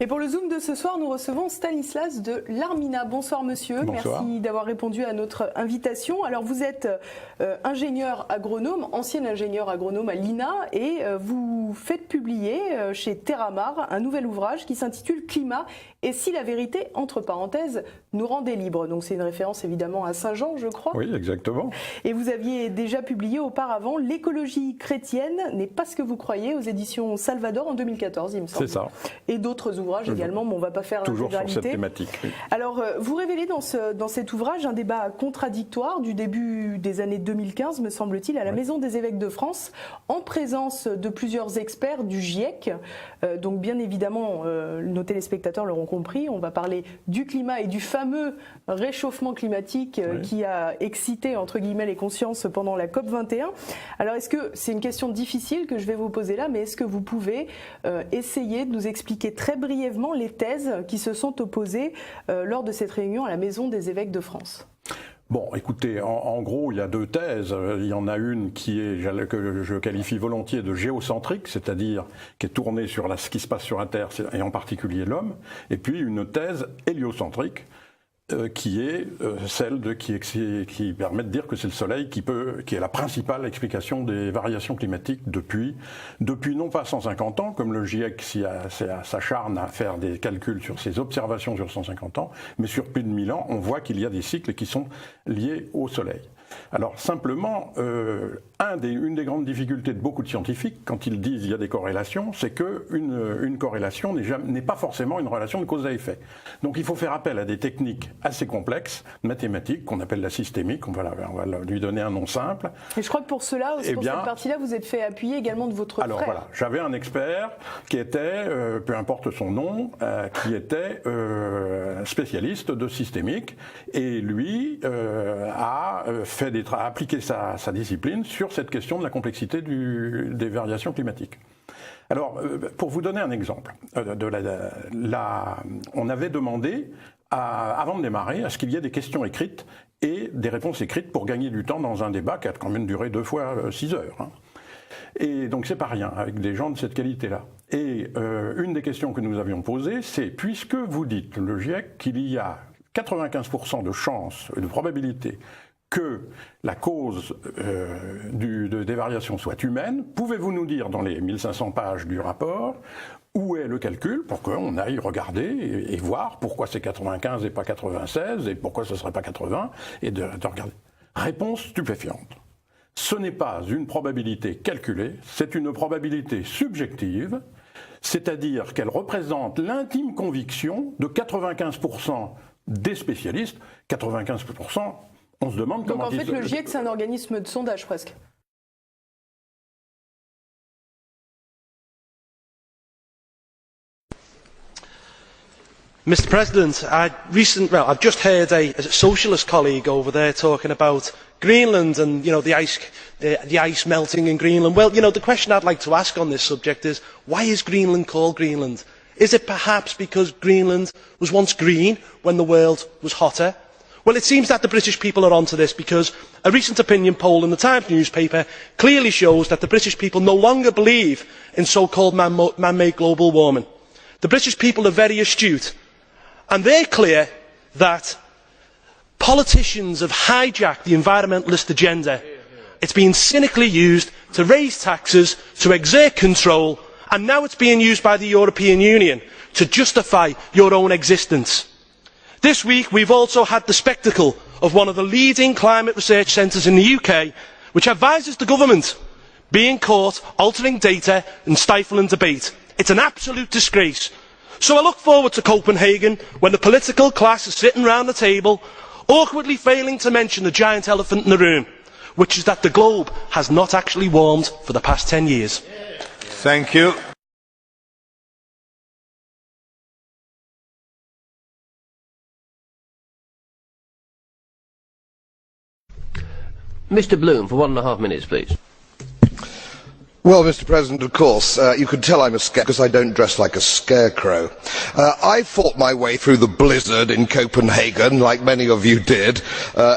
Et pour le Zoom de ce soir, nous recevons Stanislas de l'Armina. Bonsoir monsieur, Bonsoir. Merci d'avoir répondu à notre invitation. Alors vous êtes ingénieur agronome, ancien ingénieur agronome à l'INA et vous faites publier chez Terramar un nouvel ouvrage qui s'intitule Climat et si la vérité, entre parenthèses, nous rendait libres. Donc c'est une référence évidemment à Saint-Jean, je crois. Oui, exactement. Et vous aviez déjà publié auparavant L'écologie chrétienne n'est pas ce que vous croyez aux éditions Salvador en 2014, il me semble. C'est ça. Et d'autres ouvrages également, mais on ne va pas faire toujours sur l'intégralité. cette thématique. Oui. Alors, vous révélez dans cet ouvrage un débat contradictoire du début des années 2015, me semble-t-il, à la Maison des évêques de France, en présence de plusieurs experts du GIEC. Donc, bien évidemment, nos téléspectateurs l'auront compris, on va parler du climat et du fameux réchauffement climatique qui a excité, entre guillemets, les consciences pendant la COP21. Alors, est-ce que c'est une question difficile que je vais vous poser là, mais est-ce que vous pouvez essayer de nous expliquer très brièvement les thèses qui se sont opposées lors de cette réunion à la Maison des évêques de France? Bon, écoutez, en gros, il y a deux thèses. Il y en a une qui est, que je qualifie volontiers de géocentrique, c'est-à-dire qui est tournée sur ce qui se passe sur la Terre, et en particulier l'homme, et puis une thèse héliocentrique, qui est celle qui permet de dire que c'est le Soleil qui est la principale explication des variations climatiques depuis non pas 150 ans, comme le GIEC s'acharne à faire des calculs sur ses observations sur 150 ans, mais sur plus de 1000 ans, on voit qu'il y a des cycles qui sont liés au Soleil. Alors simplement, une des grandes difficultés de beaucoup de scientifiques, quand ils disent qu'il y a des corrélations, c'est qu'une corrélation n'est pas forcément une relation de cause à effet. Donc il faut faire appel à des techniques assez complexes, mathématiques, qu'on appelle la systémique, on va lui donner un nom simple. Et je crois que pour cela, pour cette partie-là, vous êtes fait appuyer également de votre frère. Alors voilà, j'avais un expert qui était, peu importe son nom, qui était spécialiste de systémique, et lui a appliqué sa discipline sur cette question de la complexité des variations climatiques. Alors, pour vous donner un exemple, on avait demandé, avant de démarrer, à ce qu'il y ait des questions écrites et des réponses écrites pour gagner du temps dans un débat qui a quand même duré 2 fois 6 heures. Hein. Et donc c'est pas rien, avec des gens de cette qualité-là. Et une des questions que nous avions posées, c'est, puisque vous dites, le GIEC, qu'il y a 95% de chances, de probabilité, que la cause des variations soit humaine, pouvez-vous nous dire dans les 1500 pages du rapport où est le calcul pour qu'on aille regarder et voir pourquoi c'est 95 et pas 96 et pourquoi ce ne serait pas 80 et de regarder. Réponse stupéfiante. Ce n'est pas une probabilité calculée, c'est une probabilité subjective, c'est-à-dire qu'elle représente l'intime conviction de 95% des spécialistes. 95%, on se demande comment... Donc en fait, le GIEC, c'est un organisme de sondage presque. Mr. President, I've just heard a socialist colleague over there talking about Greenland and the ice melting in Greenland. Well, the question I'd like to ask on this subject is, why is Greenland called Greenland? Is it perhaps because Greenland was once green when the world was hotter? Well, it seems that the British people are onto this because a recent opinion poll in the Times newspaper clearly shows that the British people no longer believe in so-called man-made global warming. The British people are very astute, and they're clear that politicians have hijacked the environmentalist agenda. It's been cynically used to raise taxes, to exert control, and now it's being used by the European Union to justify your own existence. This week we've also had the spectacle of one of the leading climate research centres in the UK, which advises the government, being caught altering data and stifling debate. It's an absolute disgrace. So I look forward to Copenhagen, when the political class is sitting round the table, awkwardly failing to mention the giant elephant in the room, which is that the globe has not actually warmed for the past 10 years. Thank you. Mr. Bloom, for 1.5 minutes, please. Well, Mr. President, of course, you can tell I'm a scarecrow because I don't dress like a scarecrow. I fought my way through the blizzard in Copenhagen, like many of you did.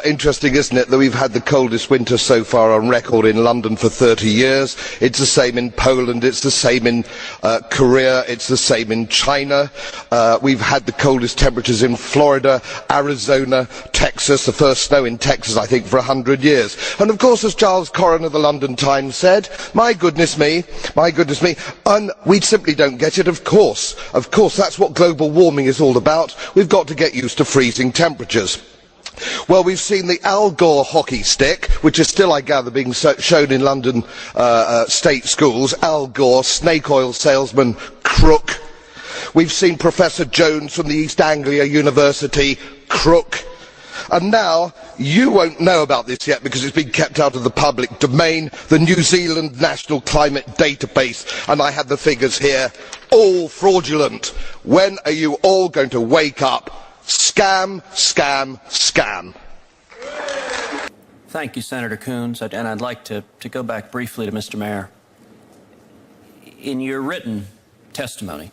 Interesting, isn't it, that we've had the coldest winter so far on record in London for 30 years. It's the same in Poland, it's the same in Korea, it's the same in China. We've had the coldest temperatures in Florida, Arizona, Texas, the first snow in Texas, I think, for 100 years. And of course, as Giles Corran of the London Times said, my goodness me, and we simply don't get it, of course. Of course, that's what global warming is all about. We've got to get used to freezing temperatures. Well, we've seen the Al Gore hockey stick, which is still, I gather, being shown in London state schools. Al Gore, snake oil salesman, crook. We've seen Professor Jones from the East Anglia University, crook. And now, you won't know about this yet because it's been kept out of the public domain, the New Zealand National Climate Database, and I have the figures here, all fraudulent. When are you all going to wake up? Scam, scam, scam. Thank you, Senator Coons. And I'd like to go back briefly to Mr. Mayor. In your written testimony,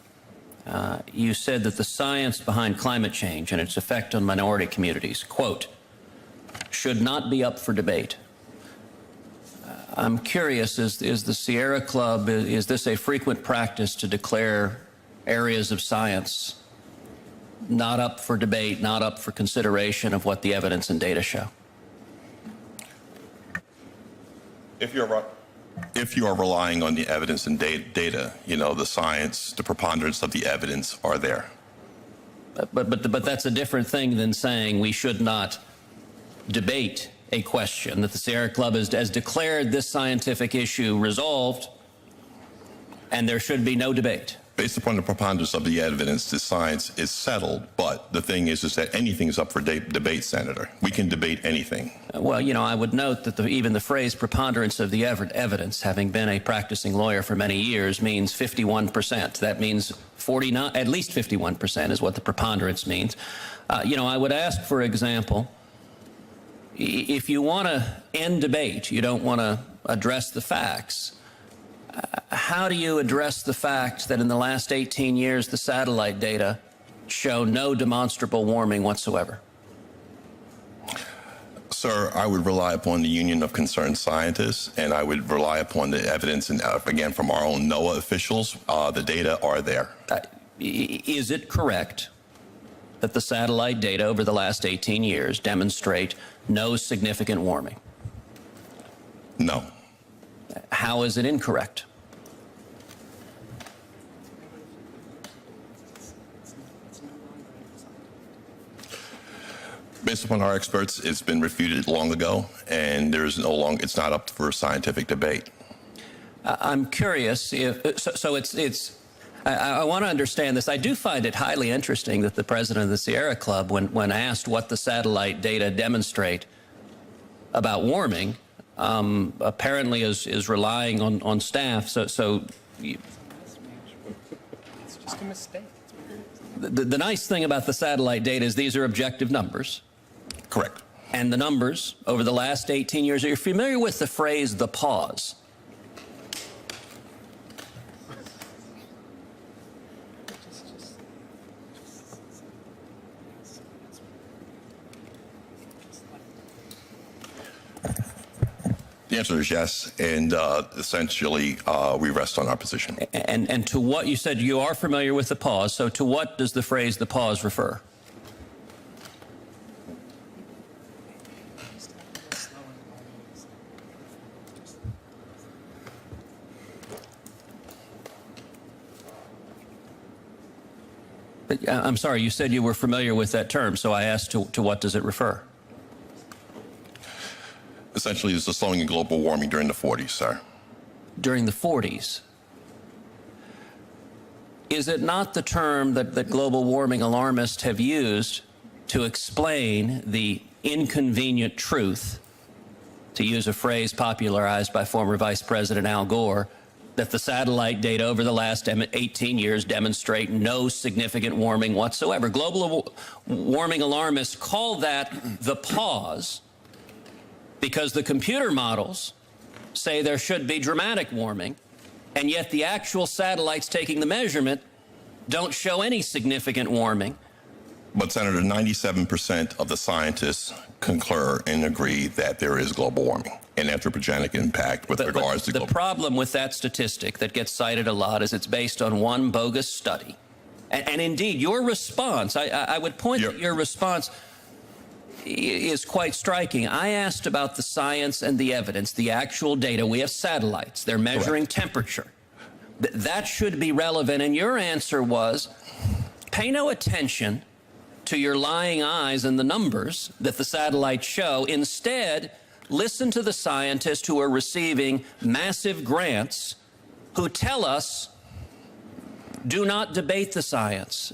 you said that the science behind climate change and its effect on minority communities, quote, should not be up for debate. I'm curious, is the Sierra Club, is this a frequent practice to declare areas of science not up for debate, not up for consideration of what the evidence and data show? If you are relying on the evidence and data, you know, the science, the preponderance of the evidence are there. But that's a different thing than saying we should not debate a question, that the Sierra Club has declared this scientific issue resolved and there should be no debate. Based upon the preponderance of the evidence, the science is settled, but the thing is that anything is up for debate, Senator. We can debate anything. Well, you know, I would note that even the phrase preponderance of the evidence, having been a practicing lawyer for many years, means 51%. That means at least 51% is what the preponderance means. You know, I would ask, for example, if you want to end debate, you don't want to address the facts, how do you address the fact that in the last 18 years the satellite data show no demonstrable warming whatsoever? Sir, I would rely upon the Union of Concerned Scientists, and I would rely upon the evidence, and again, from our own NOAA officials, the data are there. Is it correct that the satellite data over the last 18 years demonstrate no significant warming? No. How is it incorrect? Based upon our experts, it's been refuted long ago, and there's it's not up for scientific debate. I'm curious if I want to understand this. I do find it highly interesting that the president of the Sierra Club, when asked what the satellite data demonstrate about warming, apparently is relying on staff. So It's just a mistake. the nice thing about the satellite data is these are objective numbers. Correct. And the numbers over the last 18 years, are you familiar with the phrase the pause? The answer is yes, and essentially we rest on our position. And to what you said you are familiar with the pause, so to what does the phrase the pause refer? I'm sorry, you said you were familiar with that term, so I asked to what does it refer? Essentially, it's the slowing in global warming during the 40s, sir. During the 40s. Is it not the term that global warming alarmists have used to explain the inconvenient truth, to use a phrase popularized by former Vice President Al Gore, that the satellite data over the last 18 years demonstrate no significant warming whatsoever? Global warming alarmists call that the pause because the computer models say there should be dramatic warming, and yet the actual satellites taking the measurement don't show any significant warming. But, Senator, 97% of the scientists concur and agree that there is global warming and anthropogenic impact with regards to global. The problem with that statistic that gets cited a lot is it's based on one bogus study. And indeed, your response, I would point that your response is quite striking. I asked about the science and the evidence, the actual data. We have satellites. They're measuring temperature. That should be relevant. And your answer was, pay no attention to your lying eyes and the numbers that the satellites show. Instead, listen to the scientists who are receiving massive grants who tell us, do not debate the science.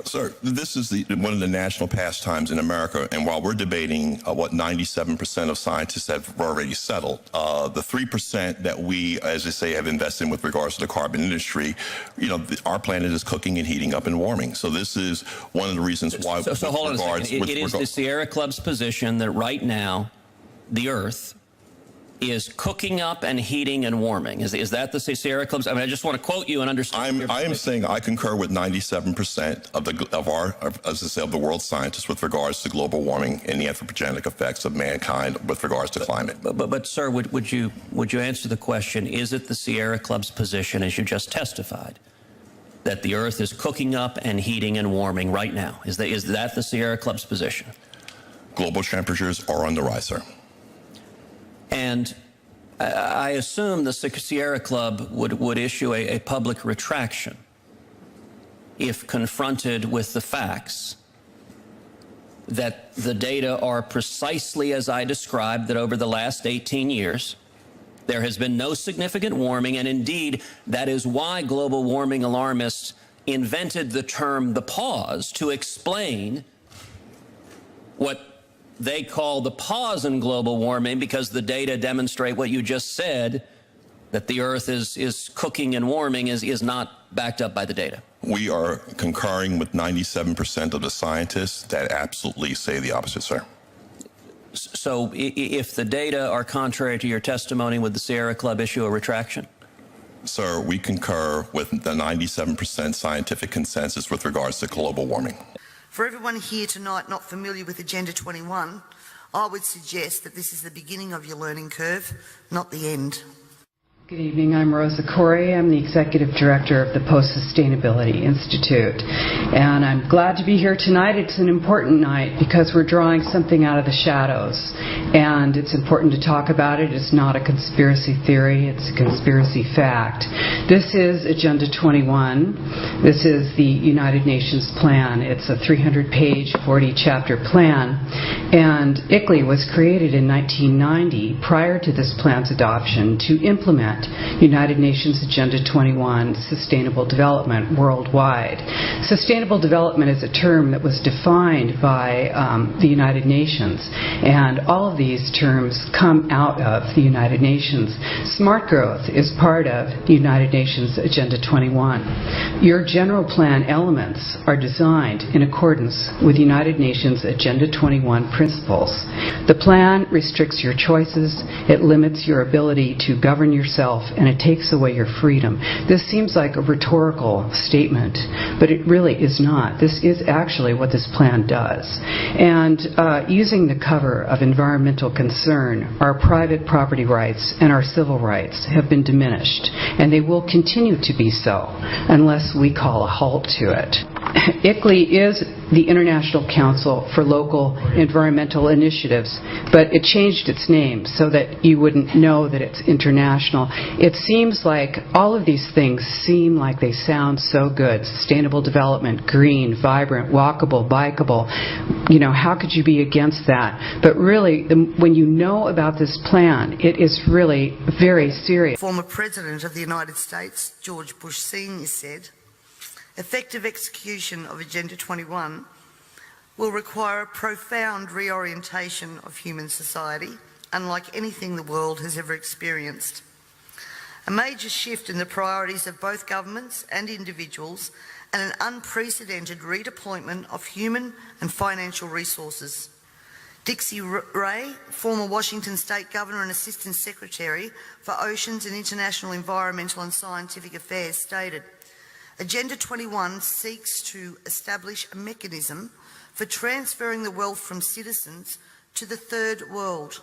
Sir, this is one of the national pastimes in America, and while we're debating what 97% of scientists have already settled, the 3% that we, as I say, have invested in with regards to the carbon industry, our planet is cooking and heating up and warming. So this is one of the reasons why. So hold on a second. It is the Sierra Club's position that right now the Earth is cooking up and heating and warming. Is that the Sierra Club's? I mean, I just want to quote you and understand. I am saying I concur with 97% of the world's scientists with regards to global warming and the anthropogenic effects of mankind with regards to climate. But sir, would you answer the question? Is it the Sierra Club's position, as you just testified, that the Earth is cooking up and heating and warming right now? Is that the Sierra Club's position? Global temperatures are on the rise, sir. And I assume the Sierra Club would issue a public retraction if confronted with the facts that the data are precisely as I described, that over the last 18 years, there has been no significant warming, and indeed, that is why global warming alarmists invented the term the pause to explain what they call the pause in global warming, because the data demonstrate what you just said, that the Earth is cooking and warming is not backed up by the data. We are concurring with 97% of the scientists that absolutely say the opposite, sir. So if the data are contrary to your testimony, would the Sierra Club issue a retraction? Sir, we concur with the 97% scientific consensus with regards to global warming. For everyone here tonight not familiar with Agenda 21, I would suggest that this is the beginning of your learning curve, not the end. Good evening, I'm Rosa Corey. I'm the Executive Director of the Post-Sustainability Institute. And I'm glad to be here tonight. It's an important night because we're drawing something out of the shadows. And it's important to talk about it. It's not a conspiracy theory, it's a conspiracy fact. This is Agenda 21. This is the United Nations plan. It's a 300-page, 40-chapter plan. And ICLEI was created in 1990 prior to this plan's adoption to implement United Nations Agenda 21, Sustainable Development worldwide. Sustainable development is a term that was defined by the United Nations, and all of these terms come out of the United Nations. Smart growth is part of the United Nations Agenda 21. Your general plan elements are designed in accordance with United Nations Agenda 21 principles. The plan restricts your choices, it limits your ability to govern yourself, and it takes away your freedom. This seems like a rhetorical statement, but it really is not. This is actually what this plan does. And using the cover of environmental concern, our private property rights and our civil rights have been diminished, and they will continue to be so unless we call a halt to it. ICLEI is the International Council for Local Environmental Initiatives, but it changed its name so that you wouldn't know that it's international. It seems like all of these things seem like they sound so good. Sustainable development, green, vibrant, walkable, bikeable. You know, how could you be against that? But really, when you know about this plan, it is really very serious. Former President of the United States, George Bush Sr. said, effective execution of Agenda 21 will require a profound reorientation of human society, unlike anything the world has ever experienced. A major shift in the priorities of both governments and individuals, and an unprecedented redeployment of human and financial resources. Dixie Ray, former Washington State Governor and Assistant Secretary for Oceans and International Environmental and Scientific Affairs, stated, Agenda 21 seeks to establish a mechanism for transferring the wealth from citizens to the third world.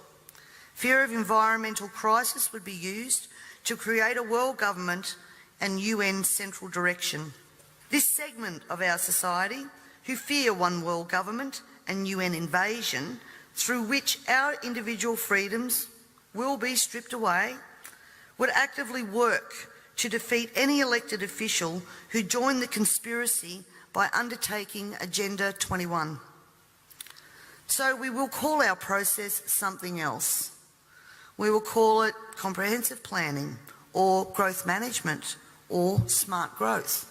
Fear of environmental crisis would be used to create a world government and UN central direction. This segment of our society, who fear one world government and UN invasion, through which our individual freedoms will be stripped away, would actively work to defeat any elected official who joined the conspiracy by undertaking Agenda 21. So we will call our process something else. We will call it comprehensive planning or growth management or smart growth.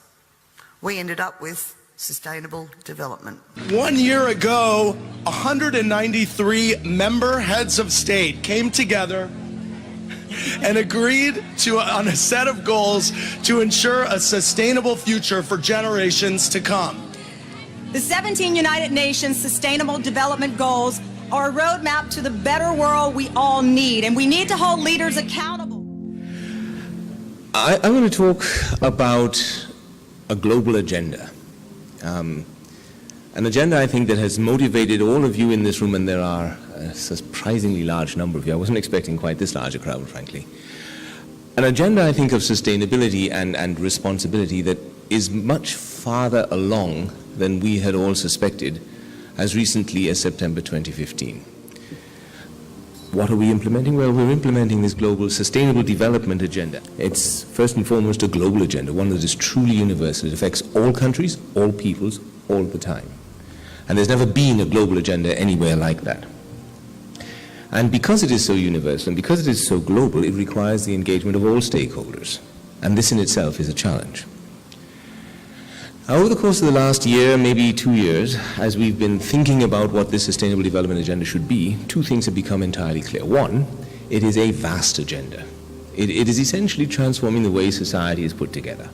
We ended up with sustainable development. 1 year ago, 193 member heads of state came together and agreed on a set of goals to ensure a sustainable future for generations to come. The 17 United Nations Sustainable Development Goals are a roadmap to the better world we all need, and we need to hold leaders accountable. I'm going to talk about a global agenda. An agenda, I think, that has motivated all of you in this room, and there are a surprisingly large number of you. I wasn't expecting quite this large a crowd, frankly. An agenda, I think, of sustainability and responsibility that is much farther along than we had all suspected as recently as September 2015. What are we implementing? Well, we're implementing this global sustainable development agenda. It's first and foremost a global agenda, one that is truly universal. It affects all countries, all peoples, all the time. And there's never been a global agenda anywhere like that. And because it is so universal and because it is so global, it requires the engagement of all stakeholders. And this in itself is a challenge. Over the course of the last year, maybe 2 years, as we've been thinking about what this Sustainable Development Agenda should be, two things have become entirely clear. One, it is a vast agenda. It is essentially transforming the way society is put together.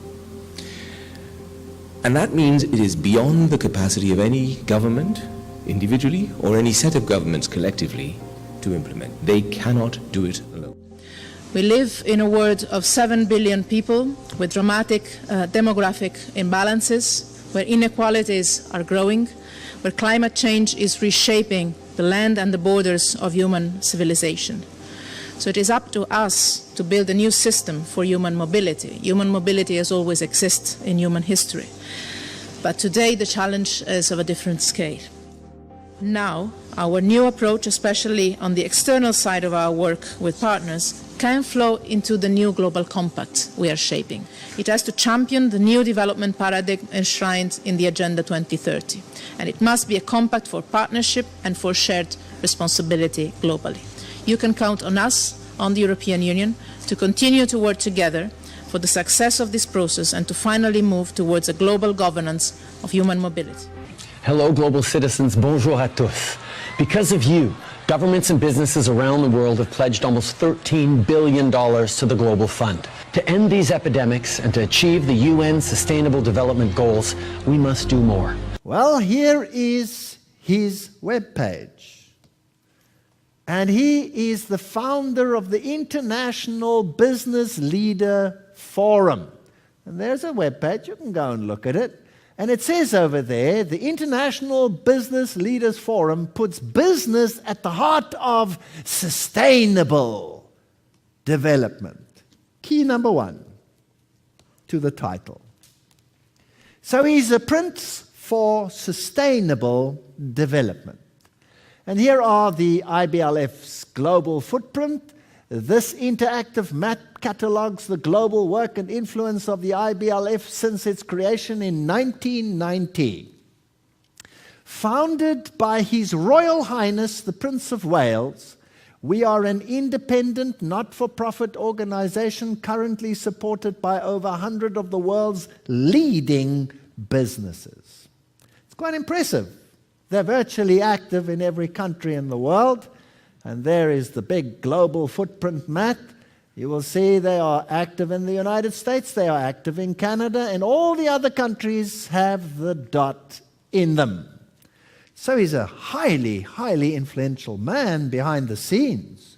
And that means it is beyond the capacity of any government, individually, or any set of governments collectively to implement. They cannot do it alone. We live in a world of 7 billion people with dramatic demographic imbalances, where inequalities are growing, where climate change is reshaping the land and the borders of human civilization. So it is up to us to build a new system for human mobility. Human mobility has always existed in human history. But today the challenge is of a different scale. Now, our new approach, especially on the external side of our work with partners, can flow into the new global compact we are shaping. It has to champion the new development paradigm enshrined in the Agenda 2030. And it must be a compact for partnership and for shared responsibility globally. You can count on us, on the European Union, to continue to work together for the success of this process and to finally move towards a global governance of human mobility. Hello, global citizens. Bonjour à tous. Because of you, governments and businesses around the world have pledged almost $13 billion to the Global Fund. To end these epidemics and to achieve the UN Sustainable Development Goals, we must do more. Well, here is his webpage. And he is the founder of the International Business Leader Forum. And there's a webpage, you can go and look at it. And it says over there, the International Business Leaders Forum puts business at the heart of sustainable development. Key number one to the title. So he's a prince for sustainable development. And here are the IBLF's global footprint. This interactive map catalogues the global work and influence of the IBLF since its creation in 1990. Founded by His Royal Highness the Prince of Wales, we are an independent, not-for-profit organization currently supported by over 100 of the world's leading businesses. It's quite impressive. They're virtually active in every country in the world. And there is the big global footprint map. You will see they are active in the United States, they are active in Canada, and all the other countries have the dot in them. So he's a highly, highly influential man behind the scenes,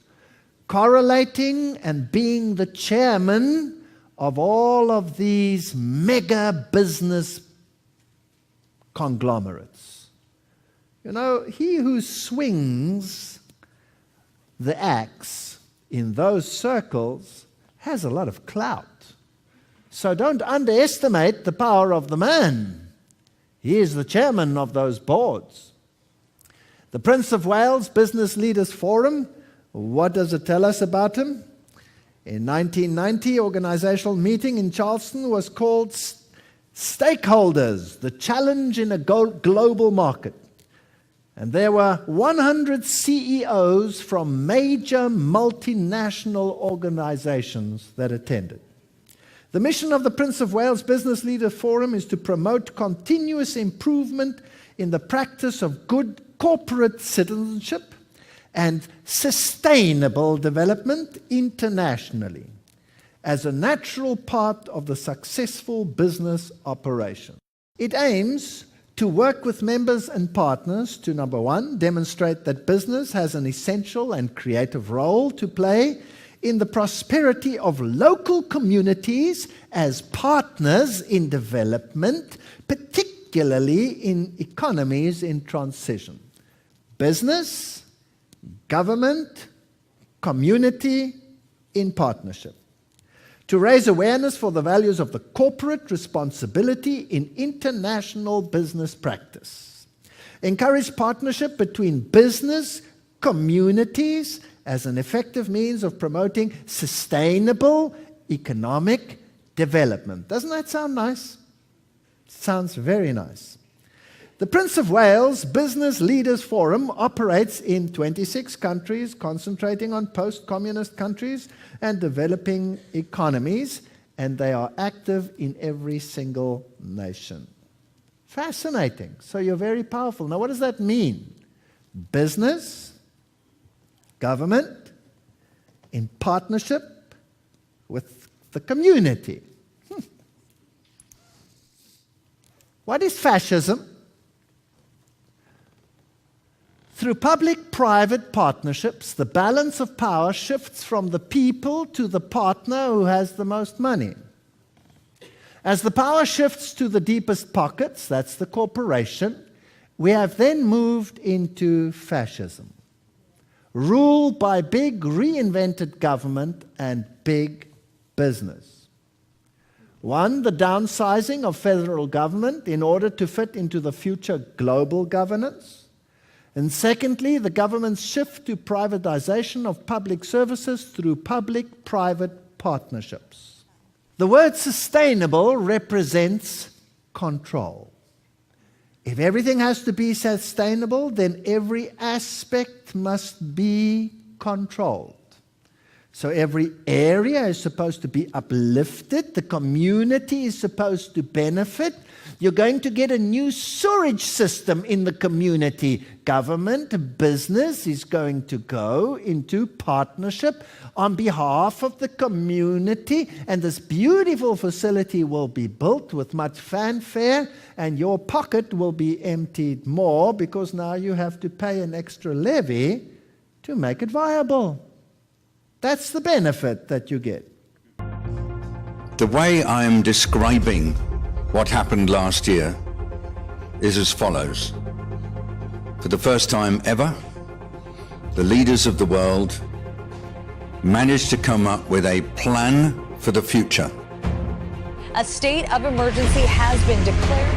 correlating and being the chairman of all of these mega business conglomerates. You know, he who swings the axe in those circles has a lot of clout. So don't underestimate the power of the man. He is the chairman of those boards. The Prince of Wales Business Leaders Forum, what does it tell us about him? In 1990, organizational meeting in Charleston was called Stakeholders, the Challenge in a Global Market. And there were 100 CEOs from major multinational organizations that attended. The mission of the Prince of Wales Business Leaders Forum is to promote continuous improvement in the practice of good corporate citizenship and sustainable development internationally as a natural part of the successful business operation. It aims to work with members and partners to, number one, demonstrate that business has an essential and creative role to play in the prosperity of local communities as partners in development, particularly in economies in transition. Business, government, community in partnership. To raise awareness for the values of the corporate responsibility in international business practice. Encourage partnership between business, communities as an effective means of promoting sustainable economic development. Doesn't that sound nice? Sounds very nice. The Prince of Wales Business Leaders Forum operates in 26 countries, concentrating on post-communist countries and developing economies, and they are active in every single nation. Fascinating. So you're very powerful. Now, what does that mean? Business, government, in partnership with the community. What is fascism? Through public-private partnerships, the balance of power shifts from the people to the partner who has the most money. As the power shifts to the deepest pockets, that's the corporation, we have then moved into fascism. Rule by big reinvented government and big business. One, the downsizing of federal government in order to fit into the future global governance. And secondly, the government's shift to privatization of public services through public-private partnerships. The word sustainable represents control. If everything has to be sustainable, then every aspect must be controlled. So every area is supposed to be uplifted, the community is supposed to benefit. You're going to get a new sewerage system in the community. Government, business is going to go into partnership on behalf of the community, and this beautiful facility will be built with much fanfare, and your pocket will be emptied more because now you have to pay an extra levy to make it viable. That's the benefit that you get. The way I am describing what happened last year is as follows. For the first time ever, the leaders of the world managed to come up with a plan for the future. A state of emergency has been declared.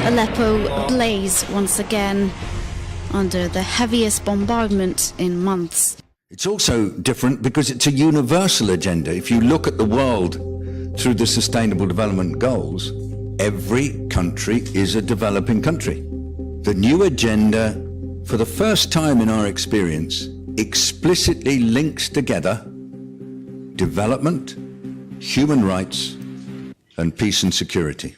Aleppo ablaze once again under the heaviest bombardment in months. It's also different because it's a universal agenda. If you look at the world through the Sustainable Development Goals, every country is a developing country. The new agenda, for the first time in our experience, explicitly links together development, human rights, and peace and security.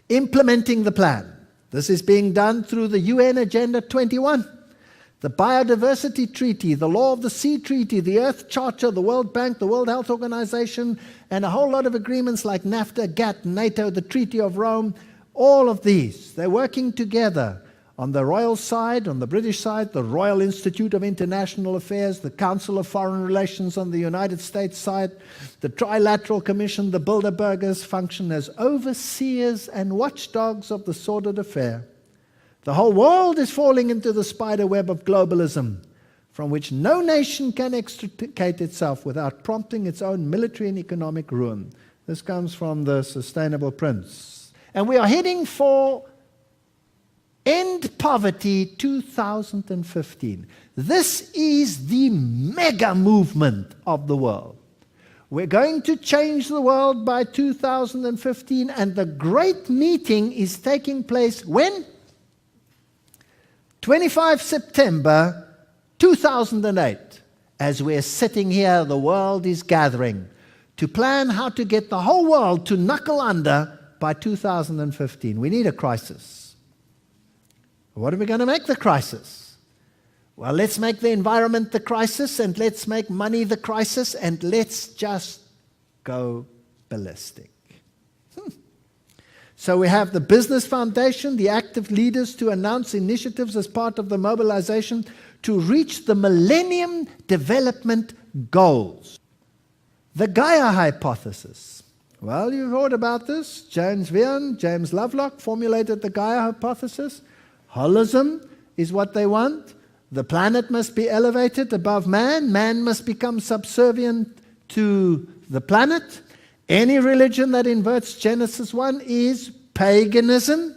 Implementing the plan. This is being done through the UN Agenda 21. the Biodiversity Treaty, the Law of the Sea Treaty, the Earth Charter, the World Bank, the World Health Organization, and a whole lot of agreements like NAFTA, GATT, NATO, the Treaty of Rome, all of these. They're working together. On the royal side, on the British side, the Royal Institute of International Affairs, the Council of Foreign Relations on the United States side, the Trilateral Commission, the Bilderbergers function as overseers and watchdogs of the sordid affair. The whole world is falling into the spider web of globalism, from which no nation can extricate itself without prompting its own military and economic ruin. This comes from the Sustainable Prince. And we are heading for End Poverty 2015. This is the mega movement of the world. We're going to change the world by 2015, and the great meeting is taking place when? 25 September 2008. As we're sitting here, the world is gathering to plan how to get the whole world to knuckle under by 2015. We need a crisis. What are we going to make the crisis? Well, let's make the environment the crisis, and let's make money the crisis, and let's just go ballistic. So we have the Business Foundation, the active leaders to announce initiatives as part of the mobilization to reach the Millennium Development Goals. The Gaia hypothesis. Well, you've heard about this. James Vean, James Lovelock formulated the Gaia hypothesis. Holism is what they want. The planet must be elevated above man. Man must become subservient to the planet. Any religion that inverts Genesis 1 is paganism.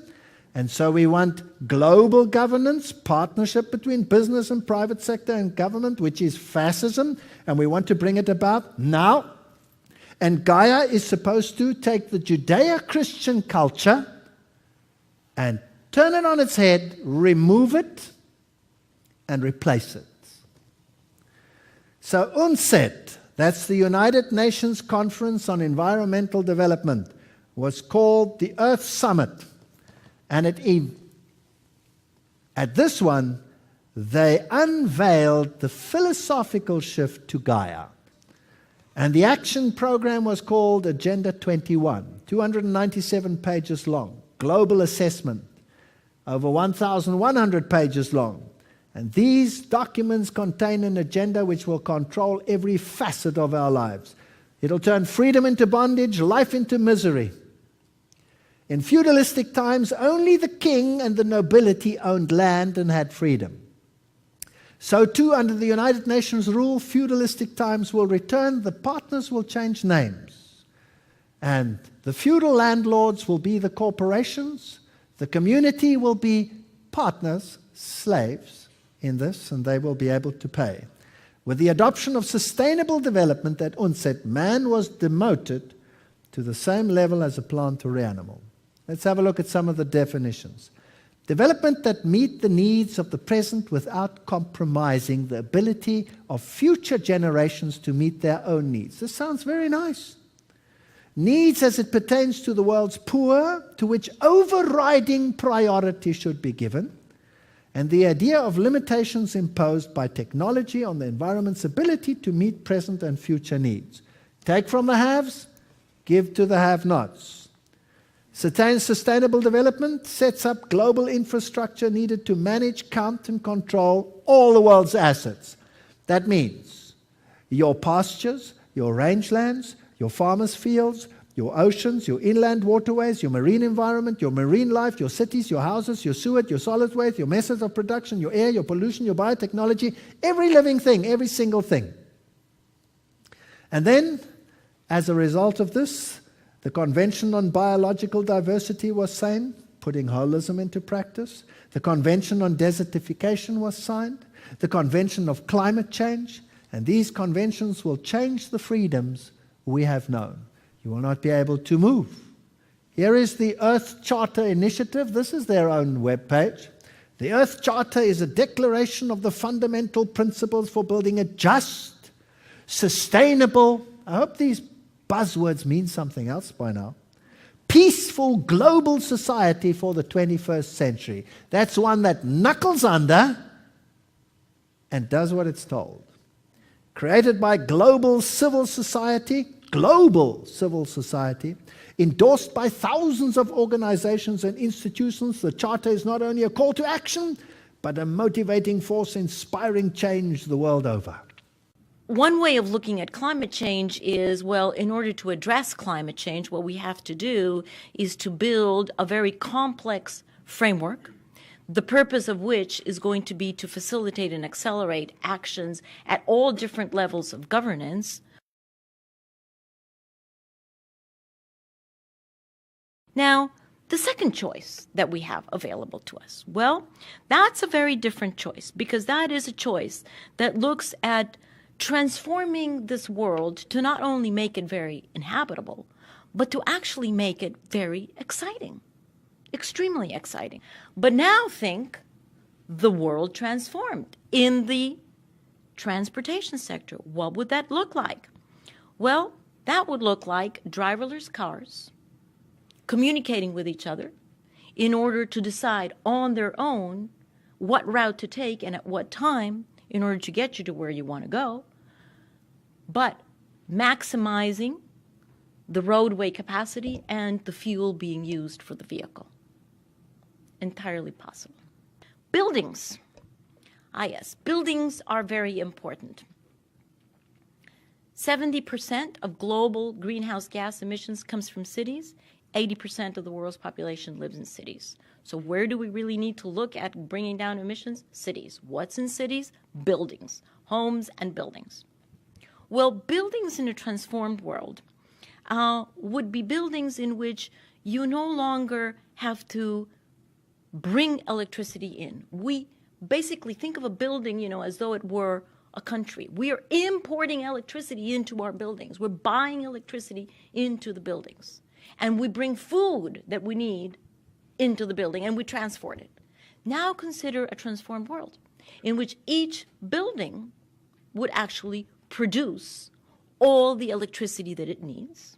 And so we want global governance, partnership between business and private sector and government, which is fascism, and we want to bring it about now. And Gaia is supposed to take the Judeo-Christian culture and turn it on its head, remove it, and replace it. So UNCED, that's the United Nations Conference on Environmental Development, was called the Earth Summit. And at this one, they unveiled the philosophical shift to Gaia. And the action program was called Agenda 21, 297 pages long, global assessment, over 1,100 pages long. And these documents contain an agenda which will control every facet of our lives. It'll turn freedom into bondage, life into misery. In feudalistic times, only the king and the nobility owned land and had freedom. So too, under the United Nations rule, feudalistic times will return, the partners will change names. And the feudal landlords will be the corporations, the community will be partners, slaves in this, and they will be able to pay. With the adoption of sustainable development at UNCED, man was demoted to the same level as a plant or animal. Let's have a look at some of the definitions. Development that meet the needs of the present without compromising the ability of future generations to meet their own needs. This sounds very nice. Needs as it pertains to the world's poor, to which overriding priority should be given, and the idea of limitations imposed by technology on the environment's ability to meet present and future needs. Take from the haves, give to the have-nots. Sustainable development sets up global infrastructure needed to manage, count, and control all the world's assets. That means your pastures, your rangelands, your farmers' fields, your oceans, your inland waterways, your marine environment, your marine life, your cities, your houses, your sewage, your solid waste, your methods of production, your air, your pollution, your biotechnology, every living thing, every single thing. And then, as a result of this, the Convention on Biological Diversity was signed, putting holism into practice. The Convention on Desertification was signed. The Convention of Climate Change. And these conventions will change the freedoms we have known. You will not be able to move. Here is the Earth Charter Initiative. This is their own webpage. The Earth Charter is a declaration of the fundamental principles for building a just, sustainable, I hope these buzzwords mean something else by now, peaceful global society for the 21st century. That's one that knuckles under and does what it's told. Created by global civil society, endorsed by thousands of organizations and institutions, the Charter is not only a call to action, but a motivating force inspiring change the world over. One way of looking at climate change is, well, in order to address climate change, what we have to do is to build a very complex framework, the purpose of which is going to be to facilitate and accelerate actions at all different levels of governance. Now, the second choice that we have available to us, well, that's a very different choice, because that is a choice that looks at transforming this world to not only make it very inhabitable, but to actually make it very exciting, extremely exciting. But now think the world transformed in the transportation sector. What would that look like? Well, that would look like driverless cars communicating with each other in order to decide on their own what route to take and at what time in order to get you to where you want to go, but maximizing the roadway capacity and the fuel being used for the vehicle. Entirely possible. Buildings. Ah, yes, buildings are very important. 70% of global greenhouse gas emissions comes from cities. 80% of the world's population lives in cities. So where do we really need to look at bringing down emissions? Cities. What's in cities? Buildings. Homes and buildings. Well, buildings in a transformed world would be buildings in which you no longer have to bring electricity in. We basically think of a building, as though it were a country. We are importing electricity into our buildings. We're buying electricity into the buildings. And we bring food that we need into the building and we transport it. Now consider a transformed world in which each building would actually produce all the electricity that it needs,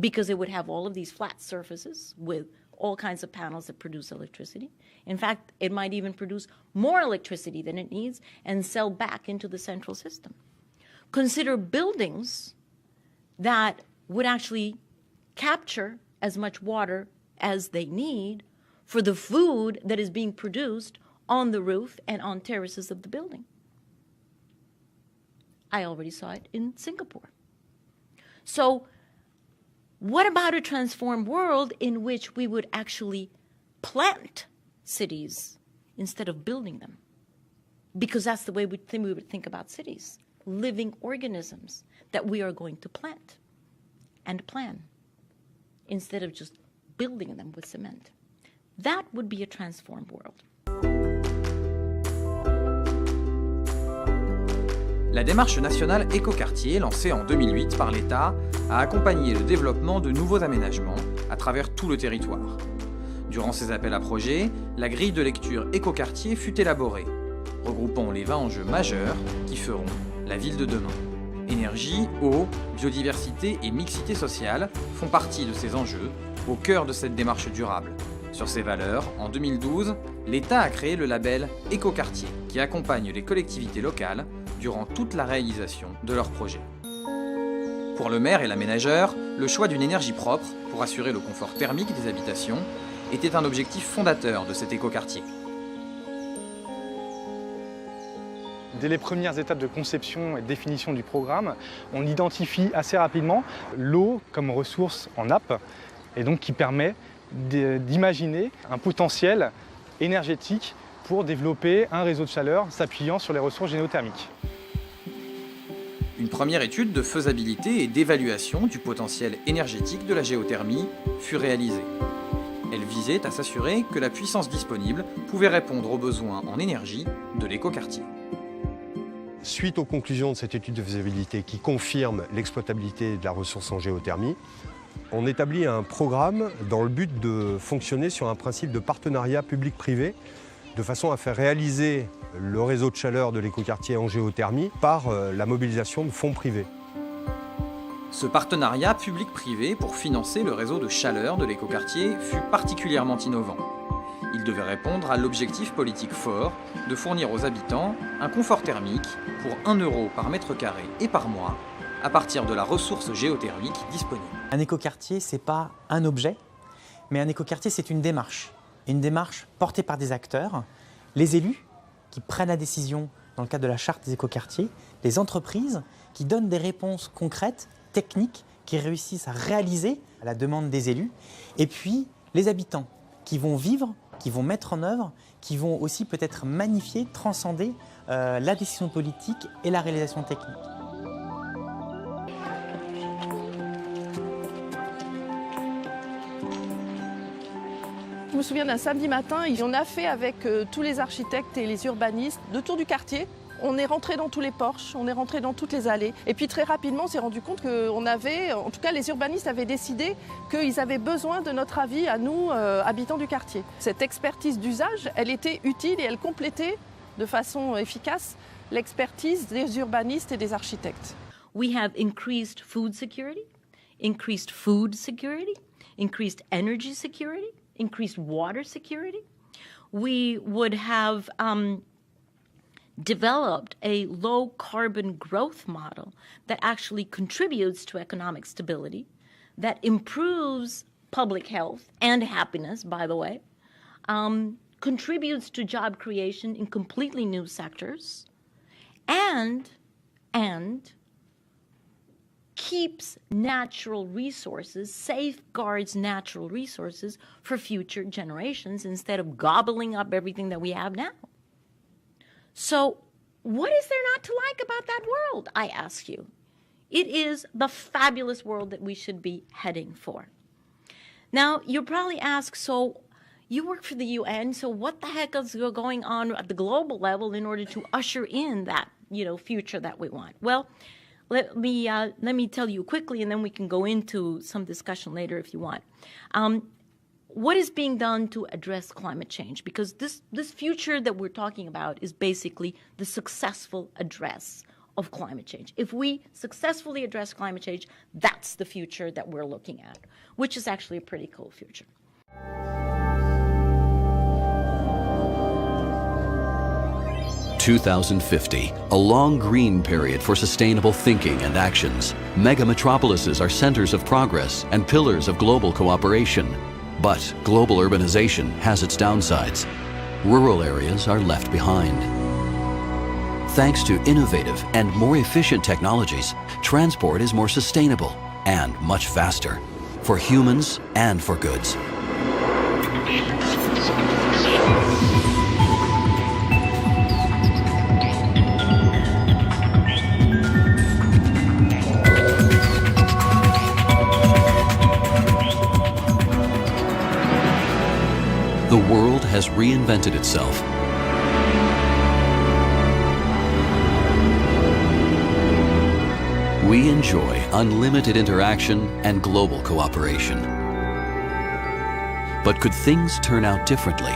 because it would have all of these flat surfaces with all kinds of panels that produce electricity. In fact, it might even produce more electricity than it needs and sell back into the central system. Consider buildings that would actually capture as much water as they need for the food that is being produced on the roof and on terraces of the building. I already saw it in Singapore. So what about a transformed world in which we would actually plant cities instead of building them? Because that's the way we would think about cities, living organisms that we are going to plant and plan instead of just building them with cement. That would be a transformed world. La démarche nationale écoquartier, lancée en 2008 par l'État, a accompagné le développement de nouveaux aménagements à travers tout le territoire. Durant ces appels à projets, la grille de lecture écoquartier fut élaborée, regroupant les 20 enjeux majeurs qui feront la ville de demain. Énergie, eau, biodiversité et mixité sociale font partie de ces enjeux, au cœur de cette démarche durable. Sur ces valeurs, en 2012, l'État a créé le label Écoquartier, qui accompagne les collectivités locales durant toute la réalisation de leurs projets. Pour le maire et l'aménageur, le choix d'une énergie propre pour assurer le confort thermique des habitations était un objectif fondateur de cet écoquartier. Dès les premières étapes de conception et de définition du programme, on identifie assez rapidement l'eau comme ressource en nappe, et donc qui permet d'imaginer un potentiel énergétique pour développer un réseau de chaleur s'appuyant sur les ressources géothermiques. Une première étude de faisabilité et d'évaluation du potentiel énergétique de la géothermie fut réalisée. Elle visait à s'assurer que la puissance disponible pouvait répondre aux besoins en énergie de l'écoquartier. Suite aux conclusions de cette étude de faisabilité qui confirme l'exploitabilité de la ressource en géothermie, on établit un programme dans le but de fonctionner sur un principe de partenariat public-privé de façon à faire réaliser le réseau de chaleur de l'écoquartier en géothermie par la mobilisation de fonds privés. Ce partenariat public-privé pour financer le réseau de chaleur de l'écoquartier fut particulièrement innovant. Il devait répondre à l'objectif politique fort de fournir aux habitants un confort thermique pour 1 euro par mètre carré et par mois à partir de la ressource géothermique disponible. Un écoquartier, ce n'est pas un objet, mais un écoquartier, c'est une démarche portée par des acteurs, les élus qui prennent la décision dans le cadre de la charte des écoquartiers, les entreprises qui donnent des réponses concrètes, techniques, qui réussissent à réaliser à la demande des élus, et puis les habitants qui vont vivre, qui vont mettre en œuvre, qui vont aussi peut-être magnifier, transcender la décision politique et la réalisation technique. Je me souviens d'un samedi matin, on a fait avec tous les architectes et les urbanistes le tour du quartier. On est rentré dans tous les porches, on est rentré dans toutes les allées. Et puis très rapidement, on s'est rendu compte qu'on avait, en tout cas les urbanistes avaient décidé qu'ils avaient besoin de notre avis à nous, habitants du quartier. Cette expertise d'usage, elle était utile et elle complétait de façon efficace l'expertise des urbanistes et des architectes. We have increased food security, increased food security, increased energy security, increased water security. We would have developed a low carbon growth model that actually contributes to economic stability, that improves public health and happiness, by the way, contributes to job creation in completely new sectors, and keeps natural resources, safeguards natural resources for future generations instead of gobbling up everything that we have now. So what is there not to like about that world, I ask you? It is the fabulous world that we should be heading for. Now, you'll probably ask, so you work for the UN, so what the heck is going on at the global level in order to usher in that, future that we want? Well, let me tell you quickly, and then we can go into some discussion later if you want. What is being done to address climate change? Because this future that we're talking about is basically the successful address of climate change. If we successfully address climate change, that's the future that we're looking at, which is actually a pretty cool future. (2050), a long green period for sustainable thinking and actions. Mega metropolises are centers of progress and pillars of global cooperation. But global urbanization has its downsides. Rural areas are left behind. Thanks to innovative and more efficient technologies, transport is more sustainable and much faster, for humans and for goods. The world has reinvented itself. We enjoy unlimited interaction and global cooperation. But could things turn out differently